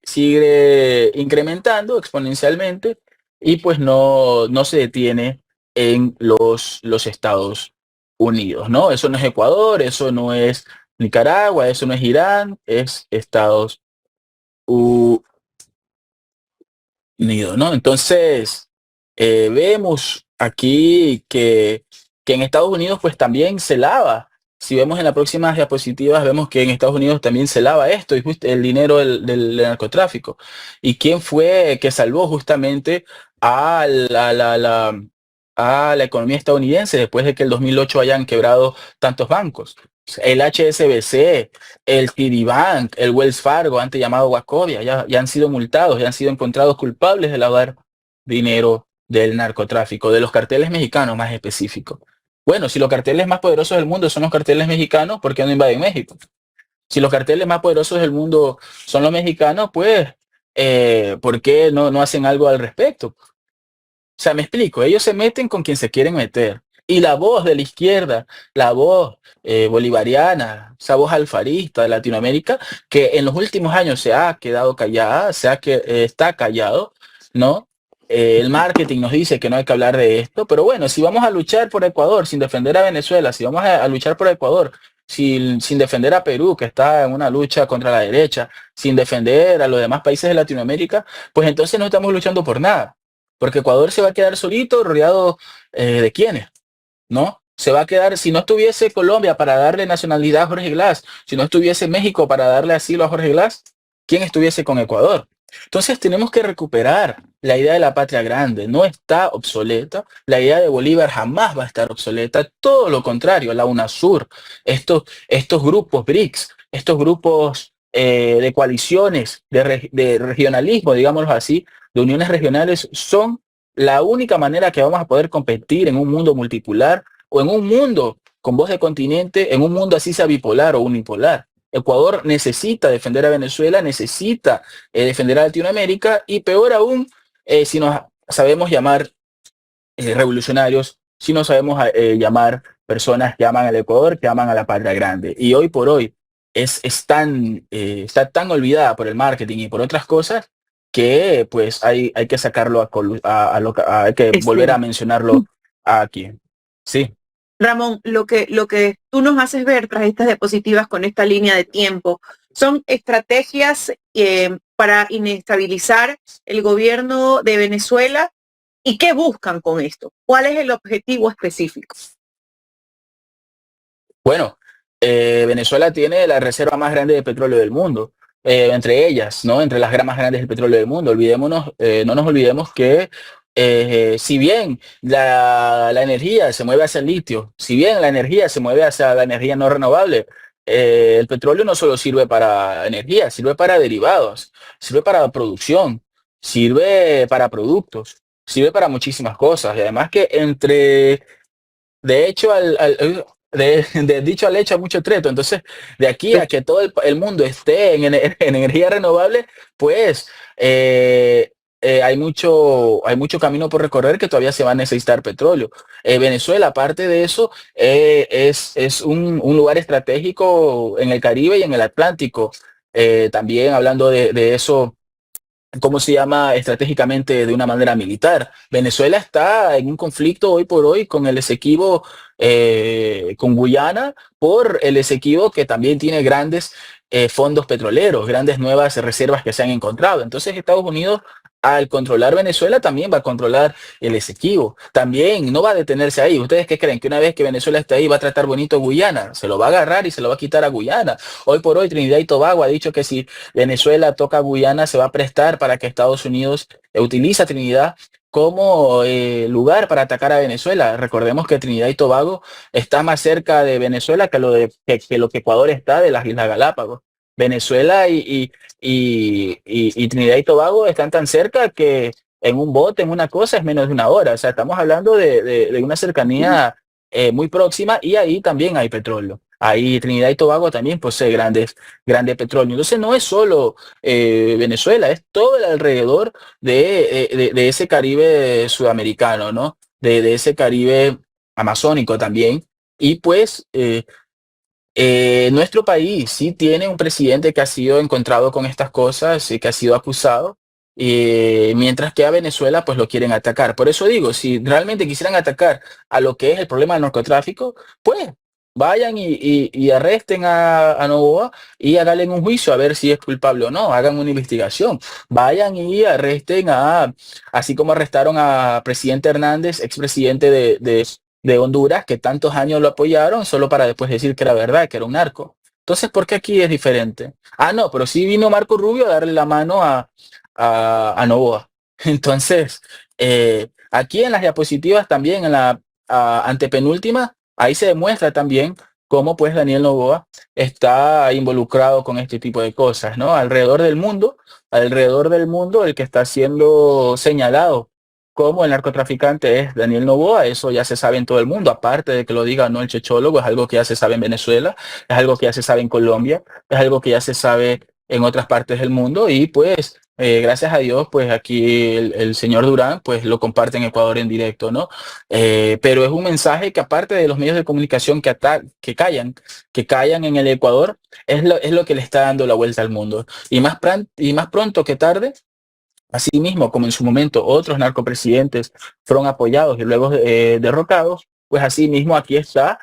Speaker 2: incrementando exponencialmente y pues no se detiene en los Estados Unidos, ¿no? Eso no es Ecuador, eso no es Nicaragua, eso no es Irán, es Estados Unidos, ¿no? Entonces, vemos aquí que en Estados Unidos pues también se lava. Si vemos en las próximas diapositivas, vemos que en Estados Unidos también se lava esto y el dinero del narcotráfico. ¿Y quién fue que salvó justamente a a la economía estadounidense después de que el 2008 hayan quebrado tantos bancos? El HSBC, el TD Bank, el Wells Fargo, antes llamado Wachovia, ya han sido multados, ya han sido encontrados culpables de lavar dinero del narcotráfico, de los carteles mexicanos más específicos. Bueno, si los carteles más poderosos del mundo son los carteles mexicanos, ¿por qué no invaden México? Si los carteles más poderosos del mundo son los mexicanos, pues, ¿por qué no hacen algo al respecto? O sea, me explico, ellos se meten con quien se quieren meter. Y la voz de la izquierda, la voz bolivariana, esa voz alfarista de Latinoamérica, que en los últimos años se ha quedado callada, está callado, ¿no? El marketing nos dice que no hay que hablar de esto, pero bueno, si vamos a luchar por Ecuador sin defender a Venezuela, si vamos a luchar por Ecuador sin defender a Perú, que está en una lucha contra la derecha, sin defender a los demás países de Latinoamérica, pues entonces no estamos luchando por nada. Porque Ecuador se va a quedar solito, rodeado ¿de quiénes? ¿No? Se va a quedar, si no estuviese Colombia para darle nacionalidad a Jorge Glass, si no estuviese México para darle asilo a Jorge Glass, ¿quién estuviese con Ecuador? Entonces tenemos que recuperar la idea de la patria grande, no está obsoleta, la idea de Bolívar jamás va a estar obsoleta, todo lo contrario, la UNASUR, estos grupos BRICS, estos grupos de coaliciones, de regionalismo, digámoslo así, de uniones regionales, son la única manera que vamos a poder competir en un mundo multipolar o en un mundo con voz de continente, en un mundo así sea bipolar o unipolar. Ecuador necesita defender a Venezuela, necesita defender a Latinoamérica y peor aún, si nos sabemos llamar revolucionarios, si no sabemos llamar personas que aman al Ecuador, que aman a la patria grande. Y hoy por hoy está tan olvidada por el marketing y por otras cosas que pues hay que sacarlo hay que volver a mencionarlo aquí. Sí.
Speaker 3: Ramón, lo que tú nos haces ver tras estas diapositivas con esta línea de tiempo son estrategias para inestabilizar el gobierno de Venezuela. ¿Y qué buscan con esto? ¿Cuál es el objetivo específico?
Speaker 2: Bueno, Venezuela tiene la reserva más grande de petróleo del mundo, entre ellas, ¿no? Entre las más grandes del petróleo del mundo. No nos olvidemos que si bien la energía se mueve hacia el litio, si bien la energía se mueve hacia la energía no renovable, el petróleo no solo sirve para energía, sirve para derivados, sirve para producción, sirve para productos, sirve para muchísimas cosas. Y además que de hecho, de dicho al hecho hay mucho treto. Entonces, de aquí a que todo el mundo esté en energía renovable, pues hay mucho camino por recorrer que todavía se va a necesitar petróleo. Venezuela, aparte de eso, es un lugar estratégico en el Caribe y en el Atlántico. También hablando de eso, ¿cómo se llama estratégicamente de una manera militar? Venezuela está en un conflicto hoy por hoy con el Esequibo, con Guyana, por el Esequibo que también tiene grandes fondos petroleros, grandes nuevas reservas que se han encontrado. Entonces Estados Unidos al controlar Venezuela también va a controlar el Esequibo. También no va a detenerse ahí. ¿Ustedes qué creen? Que una vez que Venezuela esté ahí va a tratar bonito a Guyana. Se lo va a agarrar y se lo va a quitar a Guyana. Hoy por hoy Trinidad y Tobago ha dicho que si Venezuela toca a Guyana se va a prestar para que Estados Unidos utilice a Trinidad como lugar para atacar a Venezuela. Recordemos que Trinidad y Tobago está más cerca de Venezuela que lo que Ecuador está de las Islas Galápagos. Venezuela y Trinidad y Tobago están tan cerca que en un bote, en una cosa, es menos de una hora. O sea, estamos hablando de una cercanía muy próxima, y ahí también hay petróleo. Ahí Trinidad y Tobago también posee grandes petróleo. Entonces no es solo Venezuela, es todo el alrededor de ese Caribe sudamericano, ¿no? De ese Caribe amazónico también. Y pues nuestro país sí tiene un presidente que ha sido encontrado con estas cosas y que ha sido acusado, mientras que a Venezuela pues lo quieren atacar. Por eso digo, si realmente quisieran atacar a lo que es el problema del narcotráfico, pues vayan y arresten a Noboa y háganle un juicio a ver si es culpable o no, hagan una investigación. Vayan y arresten así como arrestaron a presidente Hernández, expresidente de Honduras, que tantos años lo apoyaron solo para después decir que era verdad, que era un narco. Entonces, ¿por qué aquí es diferente? Ah, no, pero sí vino Marco Rubio a darle la mano a Noboa. Entonces, aquí en las diapositivas también, en la antepenúltima, ahí se demuestra también cómo pues Daniel Noboa está involucrado con este tipo de cosas, ¿no? Alrededor del mundo, el que está siendo señalado como el narcotraficante es Daniel Noboa. Eso ya se sabe en todo el mundo, aparte de que lo diga no el chechólogo, es algo que ya se sabe en Venezuela, es algo que ya se sabe en Colombia, es algo que ya se sabe en otras partes del mundo, y pues gracias a Dios, pues aquí el señor Durán pues lo comparte en Ecuador en directo, ¿no? Pero es un mensaje que, aparte de los medios de comunicación que callan en el Ecuador, es lo que le está dando la vuelta al mundo. Y más pronto que tarde, asimismo, como en su momento otros narcopresidentes fueron apoyados y luego derrocados, pues asimismo aquí está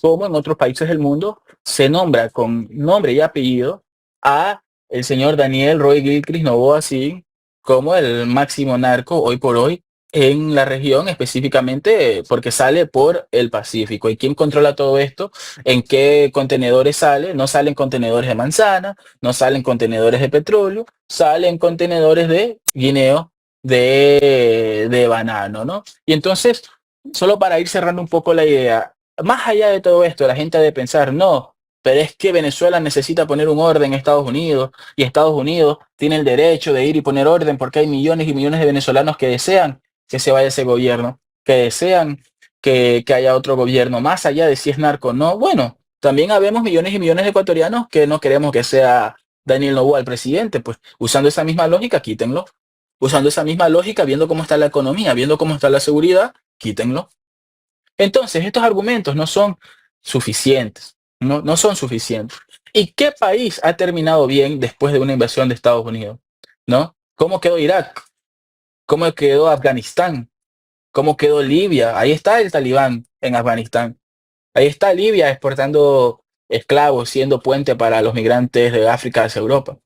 Speaker 2: como en otros países del mundo se nombra con nombre y apellido a el señor Daniel Roy Gilchrist Noboa, así como el máximo narco hoy por hoy en la región, específicamente porque sale por el Pacífico. ¿Y quién controla todo esto? ¿En qué contenedores sale? No salen contenedores de manzana, no salen contenedores de petróleo, salen contenedores de guineo, de banano, ¿no? Y entonces, solo para ir cerrando un poco la idea, más allá de todo esto, la gente ha de pensar, no, pero es que Venezuela necesita poner un orden en Estados Unidos, y Estados Unidos tiene el derecho de ir y poner orden porque hay millones y millones de venezolanos que desean que se vaya ese gobierno, que desean que haya otro gobierno, más allá de si es narco o no. Bueno, también habemos millones y millones de ecuatorianos que no queremos que sea Daniel Noboa el presidente. Pues usando esa misma lógica, quítenlo. Usando esa misma lógica, viendo cómo está la economía, viendo cómo está la seguridad, quítenlo. Entonces, estos argumentos no son suficientes, no son suficientes. ¿Y qué país ha terminado bien después de una invasión de Estados Unidos? ¿No? ¿Cómo quedó Irak? ¿Cómo quedó Afganistán? ¿Cómo quedó Libia? Ahí está el Talibán en Afganistán. Ahí está Libia exportando esclavos, siendo puente para los migrantes de África hacia Europa.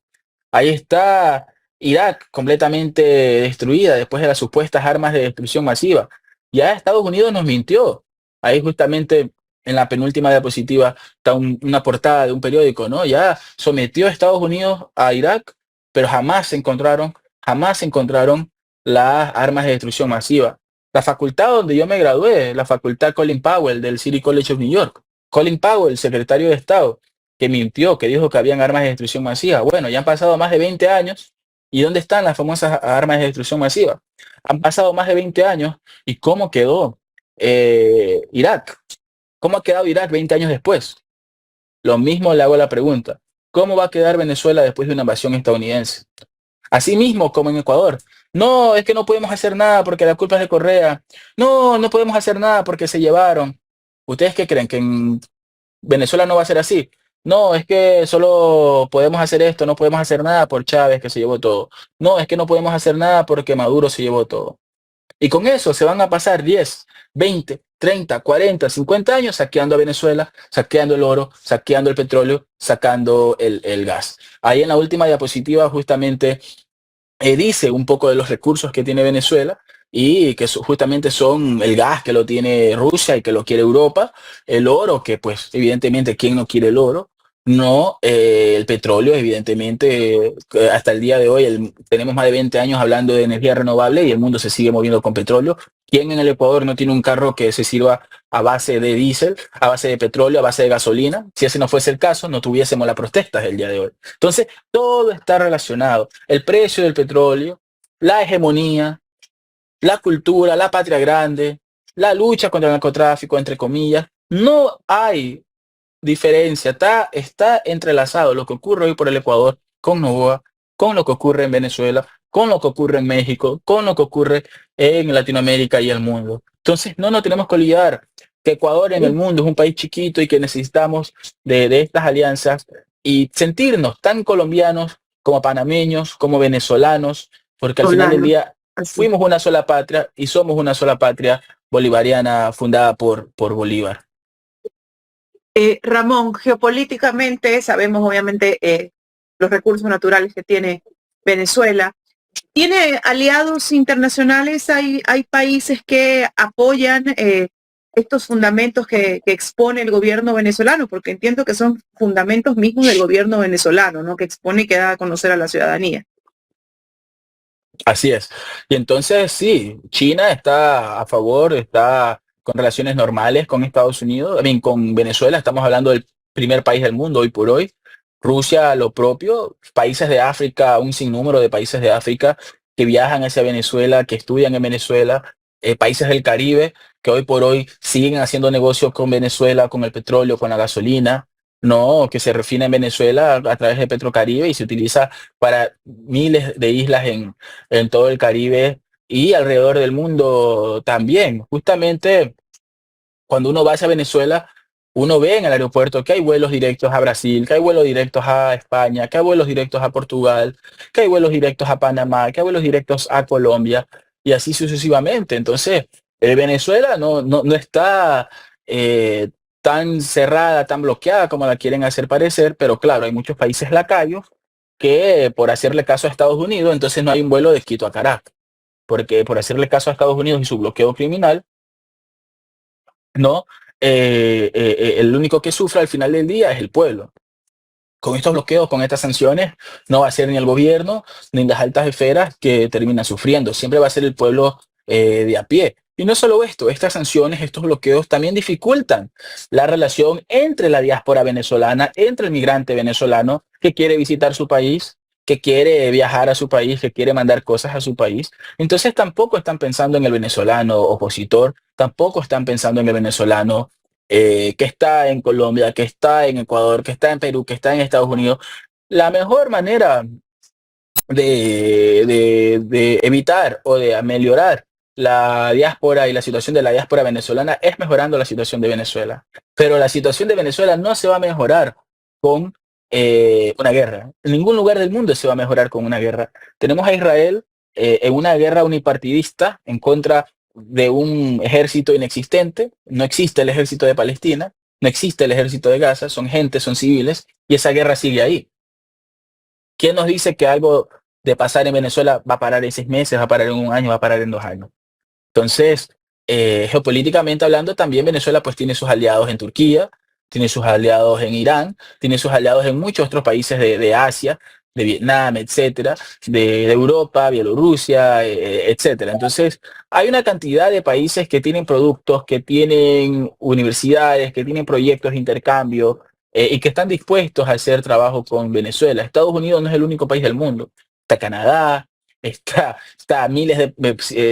Speaker 2: Ahí está Irak completamente destruida después de las supuestas armas de destrucción masiva. Ya Estados Unidos nos mintió. Ahí justamente en la penúltima diapositiva está una portada de un periódico, ¿no? Ya sometió a Estados Unidos a Irak, pero jamás se encontraron las armas de destrucción masiva. La facultad donde yo me gradué, la facultad Colin Powell del City College of New York. Colin Powell, secretario de Estado, que mintió, que dijo que habían armas de destrucción masiva. Bueno, ya han pasado más de 20 años. ¿Y dónde están las famosas armas de destrucción masiva? Han pasado más de 20 años. ¿Y cómo quedó Irak? ¿Cómo ha quedado Irak 20 años después? Lo mismo le hago la pregunta. ¿Cómo va a quedar Venezuela después de una invasión estadounidense? Asimismo, como en Ecuador. No, es que no podemos hacer nada porque la culpa es de Correa. No, no podemos hacer nada porque se llevaron. ¿Ustedes qué creen? ¿Que en Venezuela no va a ser así? No, es que solo podemos hacer esto, no podemos hacer nada por Chávez, que se llevó todo. No, es que no podemos hacer nada porque Maduro se llevó todo. Y con eso se van a pasar 10, 20, 30, 40, 50 años saqueando a Venezuela, saqueando el oro, saqueando el petróleo, sacando el gas. Ahí en la última diapositiva justamente dice un poco de los recursos que tiene Venezuela y que justamente son el gas que lo tiene Rusia y que lo quiere Europa, el oro, que pues evidentemente, ¿quién no quiere el oro? No, el petróleo, evidentemente, hasta el día de hoy tenemos más de 20 años hablando de energía renovable y el mundo se sigue moviendo con petróleo. ¿Quién en el Ecuador no tiene un carro que se sirva a base de diésel, a base de petróleo, a base de gasolina? Si ese no fuese el caso, no tuviésemos las protestas del día de hoy. Entonces, todo está relacionado. El precio del petróleo, la hegemonía, la cultura, la patria grande, la lucha contra el narcotráfico, entre comillas. No hay diferencia, está entrelazado lo que ocurre hoy por el Ecuador con Novoa, con lo que ocurre en Venezuela, con lo que ocurre en México, con lo que ocurre en Latinoamérica y el mundo. Entonces, no nos tenemos que olvidar que Ecuador en el mundo es un país chiquito y que necesitamos de estas alianzas y sentirnos tan colombianos como panameños, como venezolanos, porque al final del
Speaker 3: Solano,
Speaker 2: día
Speaker 3: así.
Speaker 2: fuimos una sola patria y somos una sola patria bolivariana fundada por Bolívar.
Speaker 3: Ramón, geopolíticamente sabemos obviamente los recursos naturales que tiene Venezuela. ¿Tiene aliados internacionales? ¿Hay países que apoyan estos fundamentos que expone el gobierno venezolano? Porque entiendo que son fundamentos mismos del gobierno venezolano, ¿no? Que expone y que da a conocer a la ciudadanía.
Speaker 2: Así es. Y entonces sí, China está a favor, está con relaciones normales con Estados Unidos, con Venezuela, estamos hablando del primer país del mundo hoy por hoy. Rusia, lo propio, países de África, un sinnúmero de países de África que viajan hacia Venezuela, que estudian en Venezuela, países del Caribe que hoy por hoy siguen haciendo negocios con Venezuela, con el petróleo, con la gasolina, no, que se refina en Venezuela a través de Petrocaribe y se utiliza para miles de islas en todo el Caribe y alrededor del mundo también. Justamente cuando uno va hacia Venezuela, uno ve en el aeropuerto que hay vuelos directos a Brasil, que hay vuelos directos a España, que hay vuelos directos a Portugal, que hay vuelos directos a Panamá, que hay vuelos directos a Colombia y así sucesivamente. Entonces, Venezuela no está eh, tan cerrada, tan bloqueada como la quieren hacer parecer, pero claro, hay muchos países lacayos que por hacerle caso a Estados Unidos, entonces no hay un vuelo de Quito a Caracas, porque por hacerle caso a Estados Unidos y su bloqueo criminal, ¿no? El único que sufre al final del día es el pueblo. Con estos bloqueos, con estas sanciones, no va a ser ni el gobierno ni las altas esferas que terminan sufriendo. Siempre va a ser el pueblo de a pie. Y no solo esto, estas sanciones, estos bloqueos también dificultan la relación entre la diáspora venezolana, entre el migrante venezolano que quiere visitar su país, que quiere viajar a su país, que quiere mandar cosas a su país. Entonces tampoco están pensando en el venezolano opositor, tampoco están pensando en el venezolano que está en Colombia, que está en Ecuador, que está en Perú, que está en Estados Unidos. La mejor manera de evitar o de ameliorar la diáspora y la situación de la diáspora venezolana es mejorando la situación de Venezuela. Pero la situación de Venezuela no se va a mejorar con una guerra. En ningún lugar del mundo se va a mejorar con una guerra. Tenemos a Israel en una guerra unipartidista en contra de un ejército inexistente. No existe el ejército de Palestina, no existe el ejército de Gaza, son gente, son civiles, y esa guerra sigue ahí. ¿Quién nos dice que algo de pasar en Venezuela va a parar en 6 meses, va a parar en un año, va a parar en 2 años? Entonces, geopolíticamente hablando, también Venezuela pues tiene sus aliados en Turquía, tiene sus aliados en Irán, tiene sus aliados en muchos otros países de Asia, de Vietnam, etcétera, de Europa, Bielorrusia, etcétera. Entonces, hay una cantidad de países que tienen productos, que tienen universidades, que tienen proyectos de intercambio y que están dispuestos a hacer trabajo con Venezuela. Estados Unidos no es el único país del mundo. Está Canadá, está miles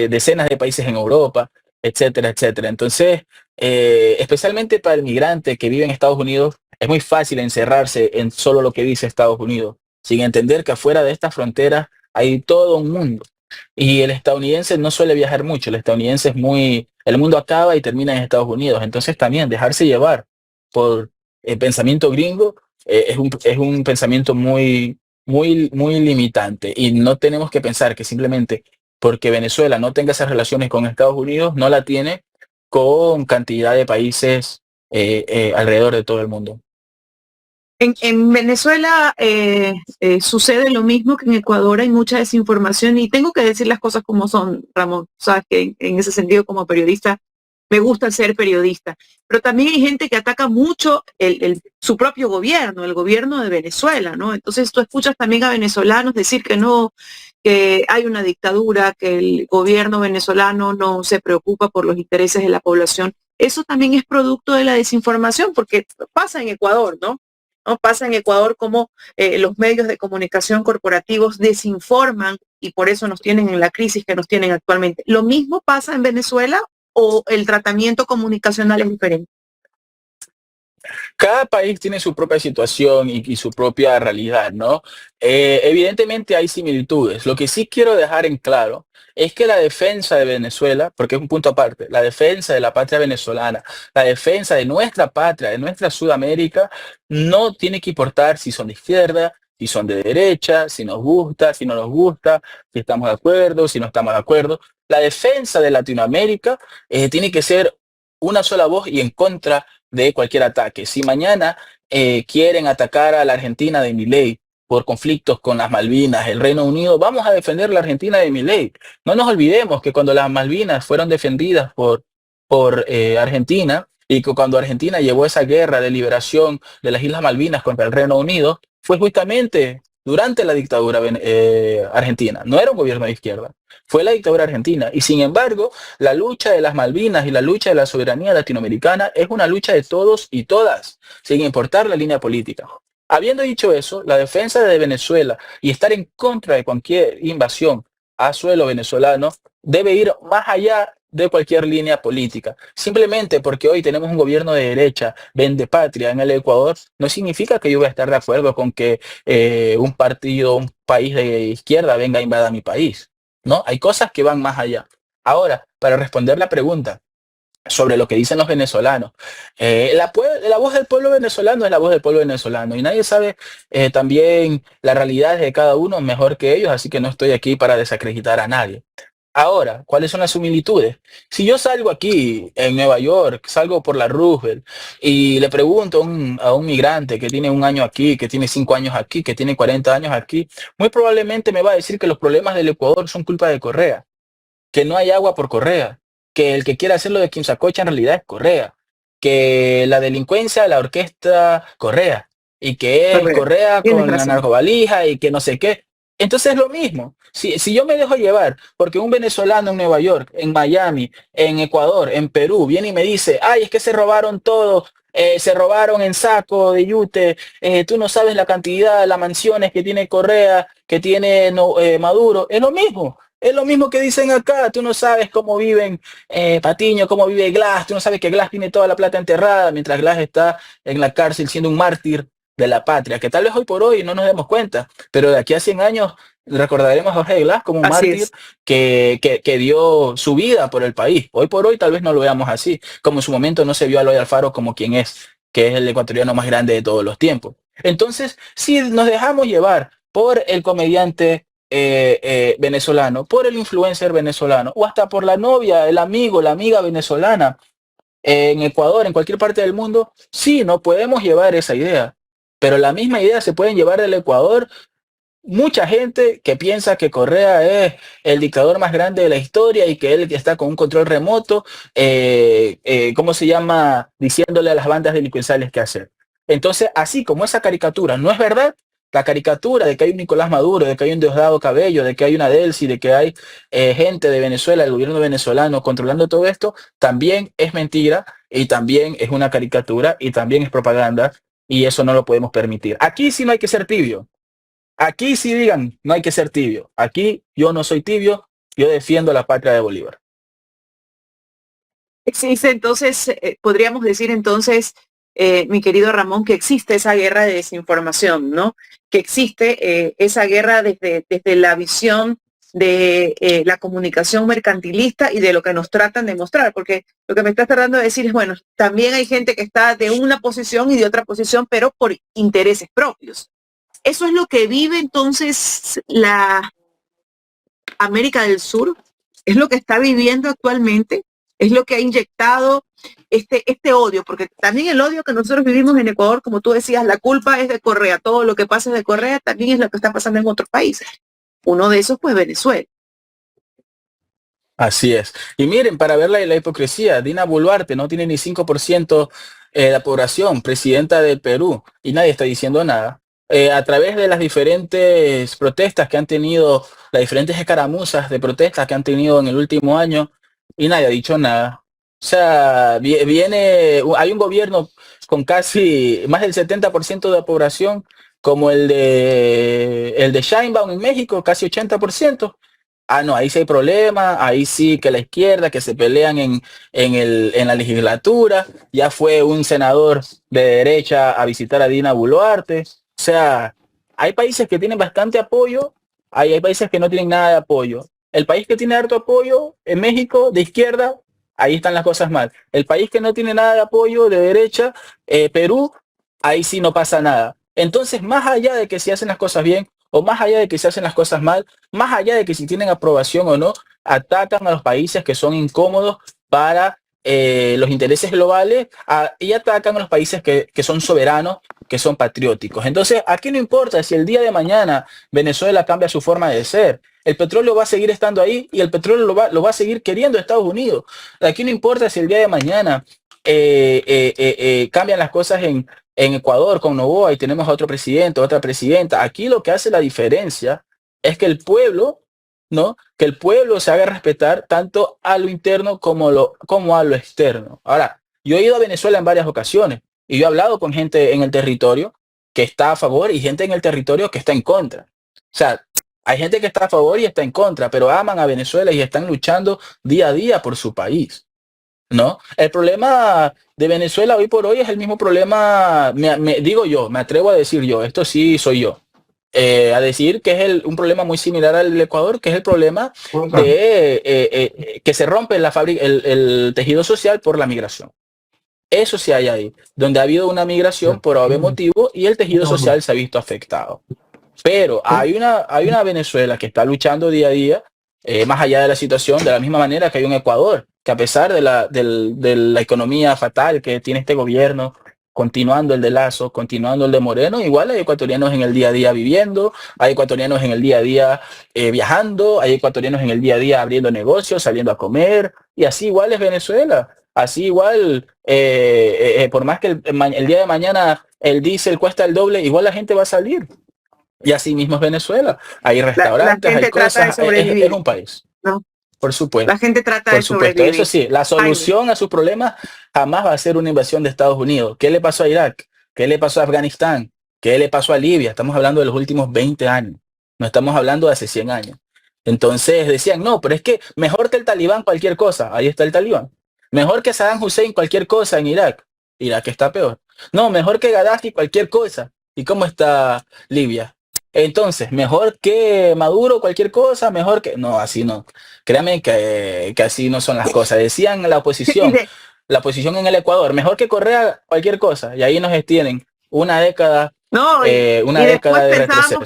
Speaker 2: decenas de países en Europa, etcétera, etcétera. Entonces, especialmente para el migrante que vive en Estados Unidos, es muy fácil encerrarse en solo lo que dice Estados Unidos, sin entender que afuera de estas fronteras hay todo un mundo. Y el estadounidense no suele viajar mucho, el estadounidense el mundo acaba y termina en Estados Unidos. Entonces también dejarse llevar por el pensamiento gringo es un pensamiento muy limitante y no tenemos que pensar que simplemente porque Venezuela no tenga esas relaciones con Estados Unidos, no la tiene con cantidad de países alrededor de todo el mundo.
Speaker 3: En Venezuela sucede lo mismo que en Ecuador, hay mucha desinformación y tengo que decir las cosas como son, Ramón. Sabes que en ese sentido como periodista me gusta ser periodista, pero también hay gente que ataca mucho su propio gobierno, el gobierno de Venezuela, ¿no? Entonces tú escuchas también a venezolanos decir que no, que hay una dictadura, que el gobierno venezolano no se preocupa por los intereses de la población. Eso también es producto de la desinformación, porque pasa en Ecuador, ¿no? ¿No? Pasa en Ecuador como los medios de comunicación corporativos desinforman y por eso nos tienen en la crisis que nos tienen actualmente. ¿Lo mismo pasa en Venezuela o el tratamiento comunicacional es diferente?
Speaker 2: Cada país tiene su propia situación y su propia realidad, ¿no? Evidentemente hay similitudes. Lo que sí quiero dejar en claro es que la defensa de Venezuela, porque es un punto aparte, la defensa de la patria venezolana, la defensa de nuestra patria, de nuestra Sudamérica, no tiene que importar si son de izquierda, si son de derecha, si nos gusta, si no nos gusta, si estamos de acuerdo, si no estamos de acuerdo. La defensa de Latinoamérica tiene que ser una sola voz y en contra de cualquier ataque. Si mañana quieren atacar a la Argentina de Milei por conflictos con las Malvinas, el Reino Unido, vamos a defender la Argentina de Milei. No nos olvidemos que cuando las Malvinas fueron defendidas por Argentina y que cuando Argentina llevó esa guerra de liberación de las Islas Malvinas contra el Reino Unido, fue justamente durante la dictadura argentina. No era un gobierno de izquierda, fue la dictadura argentina. Y sin embargo, la lucha de las Malvinas y la lucha de la soberanía latinoamericana es una lucha de todos y todas, sin importar la línea política. Habiendo dicho eso, la defensa de Venezuela y estar en contra de cualquier invasión a suelo venezolano debe ir más allá de cualquier línea política. Simplemente porque hoy tenemos un gobierno de derecha, vende patria en el Ecuador, no significa que yo voy a estar de acuerdo con que un partido, un país de izquierda venga a invadir mi país. ¿No? Hay cosas que van más allá. Ahora, para responder la pregunta sobre lo que dicen los venezolanos, la voz del pueblo venezolano es la voz del pueblo venezolano y nadie sabe también las realidades de cada uno mejor que ellos, así que no estoy aquí para desacreditar a nadie. Ahora, ¿cuáles son las similitudes? Si yo salgo aquí en Nueva York, salgo por la Roosevelt y le pregunto a un migrante que tiene un año aquí, que tiene 5 años aquí, que tiene 40 años aquí, muy probablemente me va a decir que los problemas del Ecuador son culpa de Correa, que no hay agua por Correa, que el que quiere hacerlo de Quimsacocha en realidad es Correa, que la delincuencia la orquesta Correa y que es
Speaker 3: Correcto,
Speaker 2: Correa
Speaker 3: tienes
Speaker 2: con la
Speaker 3: razón.
Speaker 2: narcovalija y que no sé qué. Entonces es lo mismo. Si yo me dejo llevar porque un venezolano en Nueva York, en Miami, en Ecuador, en Perú, viene y me dice, ay, es que se robaron todo, se robaron en Saco de Yute, tú no sabes la cantidad, las mansiones que tiene Correa, que tiene Maduro, es lo mismo. Es lo mismo que dicen acá, tú no sabes cómo viven Patiño, cómo vive Glass, tú no sabes que Glass tiene toda la plata enterrada, mientras Glass está en la cárcel siendo un mártir de la patria, que tal vez hoy por hoy no nos demos cuenta, pero de aquí a 100 años recordaremos a Jorge Glass como un
Speaker 3: Así
Speaker 2: mártir
Speaker 3: es.
Speaker 2: que dio su vida por el país. Hoy por hoy tal vez no lo veamos así, como en su momento no se vio a Eloy Alfaro como quien es, que es el ecuatoriano más grande de todos los tiempos. Entonces, si nos dejamos llevar por el comediante venezolano, por el influencer venezolano o hasta por la novia, el amigo, la amiga venezolana en Ecuador, en cualquier parte del mundo, sí, no podemos llevar esa idea, pero la misma idea se pueden llevar del Ecuador. Mucha gente que piensa que Correa es el dictador más grande de la historia y que él está con un control remoto, ¿cómo se llama? Diciéndole a las bandas delincuenciales qué hacer. Entonces, así como esa caricatura no es verdad, la caricatura de que hay un Nicolás Maduro, de que hay un Diosdado Cabello, de que hay una Delcy, de que hay gente de Venezuela, el gobierno venezolano controlando todo esto, también es mentira y también es una caricatura y también es propaganda y eso no lo podemos permitir. Aquí sí no hay que ser tibio. Aquí sí digan, no hay que ser tibio. Aquí yo no soy tibio, yo defiendo la patria de Bolívar.
Speaker 3: Existe entonces, podríamos decir entonces, mi querido Ramón, que existe esa guerra de desinformación, ¿no? Que existe esa guerra desde la visión de la comunicación mercantilista y de lo que nos tratan de mostrar, porque lo que me estás tratando de decir es, bueno, también hay gente que está de una posición y de otra posición, pero por intereses propios. Eso es lo que vive entonces la América del Sur, es lo que está viviendo actualmente. Es lo que ha inyectado este odio, porque también el odio que nosotros vivimos en Ecuador, como tú decías, la culpa es de Correa, todo lo que pasa es de Correa, también es lo que está pasando en otros países. Uno de esos, pues Venezuela.
Speaker 2: Así es. Y miren, para ver la hipocresía, Dina Boluarte no tiene ni 5% de la población, presidenta del Perú, y nadie está diciendo nada. A través de las diferentes protestas que han tenido, las diferentes escaramuzas de protestas que han tenido en el último año, y nadie ha dicho nada. O sea, hay un gobierno con casi más del 70% de la población, como el de Sheinbaum en México, casi 80%. Ah, no, ahí sí hay problema, ahí sí que la izquierda, que se pelean en la legislatura, ya fue un senador de derecha a visitar a Dina Boluarte. O sea, hay países que tienen bastante apoyo, hay países que no tienen nada de apoyo. El país que tiene harto apoyo, en México, de izquierda, ahí están las cosas mal. El país que no tiene nada de apoyo, de derecha, Perú, ahí sí no pasa nada. Entonces, más allá de que si hacen las cosas bien, o más allá de que se hacen las cosas mal, más allá de que si tienen aprobación o no, atacan a los países que son incómodos para los intereses globales y atacan a los países que son soberanos, que son patrióticos. Entonces, aquí no importa si el día de mañana Venezuela cambia su forma de ser. El petróleo va a seguir estando ahí y el petróleo lo va a seguir queriendo Estados Unidos. Aquí no importa si el día de mañana cambian las cosas en Ecuador con Noboa y tenemos a otro presidente, otra presidenta. Aquí lo que hace la diferencia es que el pueblo, ¿no? Que el pueblo se haga respetar tanto a lo interno como a lo externo. Ahora, yo he ido a Venezuela en varias ocasiones y yo he hablado con gente en el territorio que está a favor y gente en el territorio que está en contra. O sea, hay gente que está a favor y está en contra, pero aman a Venezuela y están luchando día a día por su país, ¿no? El problema de Venezuela hoy por hoy es el mismo problema, digo yo, me atrevo a decir yo, esto sí soy yo, a decir que es un problema muy similar al del Ecuador, que es el problema de que se rompe la fábrica, el tejido social por la migración. Eso sí hay ahí, donde ha habido una migración por algún motivo y el tejido social se ha visto afectado. Pero hay una Venezuela que está luchando día a día, más allá de la situación, de la misma manera que hay un Ecuador, que a pesar de la economía fatal que tiene este gobierno, continuando el de Lazo, continuando el de Moreno, igual hay ecuatorianos en el día a día viviendo, hay ecuatorianos en el día a día viajando, hay ecuatorianos en el día a día abriendo negocios, saliendo a comer, y así igual es Venezuela. Así igual, por más que el día de mañana el diésel cuesta el doble, igual la gente va a salir. Y así mismo es Venezuela. Hay restaurantes, hay cosas, es un país.
Speaker 3: ¿No?
Speaker 2: Por supuesto.
Speaker 3: La gente trata
Speaker 2: Por
Speaker 3: de
Speaker 2: supuesto.
Speaker 3: sobrevivir.
Speaker 2: Eso sí, la solución a sus problemas jamás va a ser una invasión de Estados Unidos. ¿Qué le pasó a Irak? ¿Qué le pasó a Afganistán? ¿Qué le pasó a Libia? Estamos hablando de los últimos 20 años. No estamos hablando de hace 100 años. Entonces decían, no, pero es que mejor que el talibán cualquier cosa. Ahí está el talibán. Mejor que Saddam Hussein cualquier cosa en Irak. Irak está peor. No, mejor que Gaddafi cualquier cosa. ¿Y cómo está Libia? Entonces, mejor que Maduro cualquier cosa, mejor que... No, así no. Créame que así no son las cosas. Decían la oposición en el Ecuador, mejor que Correa cualquier cosa. Y ahí nos tienen una década,
Speaker 3: No,
Speaker 2: una década de retroceso.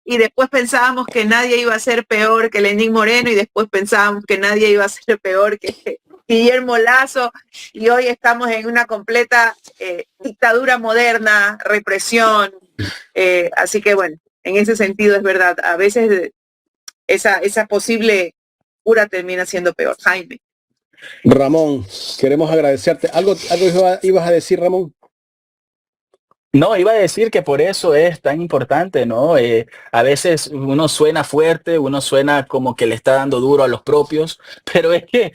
Speaker 3: Y después pensábamos que nadie iba a ser peor que Lenín Moreno y después pensábamos que nadie iba a ser peor que Guillermo Lazo y hoy estamos en una completa dictadura moderna, represión. Así que bueno, en ese sentido es verdad, a veces esa posible cura termina siendo peor. Jaime.
Speaker 1: Ramón, queremos agradecerte. ¿Algo ibas a decir, Ramón?
Speaker 2: No, iba a decir que por eso es tan importante, ¿no? A veces uno suena fuerte, uno suena como que le está dando duro a los propios, pero es que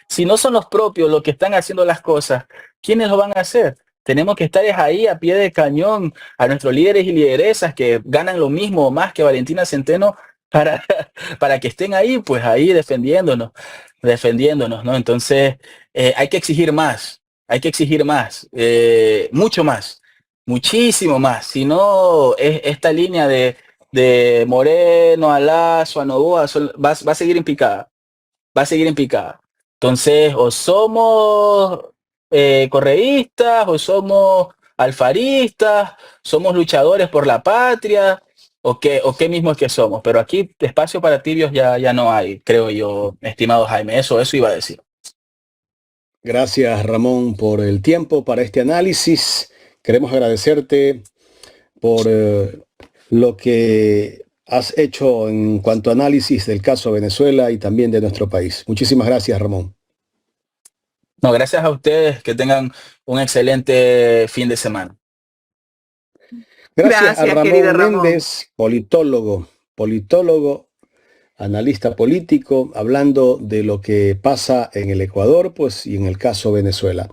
Speaker 2: si no son los propios los que están haciendo las cosas, ¿quiénes lo van a hacer? Tenemos que estar ahí a pie de cañón a nuestros líderes y lideresas que ganan lo mismo o más que Valentina Centeno para, para que estén ahí, pues ahí defendiéndonos, ¿no? Entonces hay que exigir más, mucho más, muchísimo más. Si no, esta línea de Moreno, a Lazo, a Noboa, va a seguir en picada, va a seguir en picada. Entonces, o somos correístas, o somos alfaristas, somos luchadores por la patria, o qué mismo es que somos. Pero aquí espacio para tibios ya no hay, creo yo, estimado Jaime. Eso iba a decir.
Speaker 1: Gracias, Ramón, por el tiempo para este análisis. Queremos agradecerte por lo que has hecho en cuanto a análisis del caso Venezuela y también de nuestro país. Muchísimas gracias, Ramón.
Speaker 2: No, gracias a ustedes, que tengan un excelente fin de semana.
Speaker 1: Gracias a
Speaker 3: querido
Speaker 1: Ramón
Speaker 3: Ramón.
Speaker 1: Méndez, politólogo, analista político, hablando de lo que pasa en el Ecuador, pues, y en el caso Venezuela.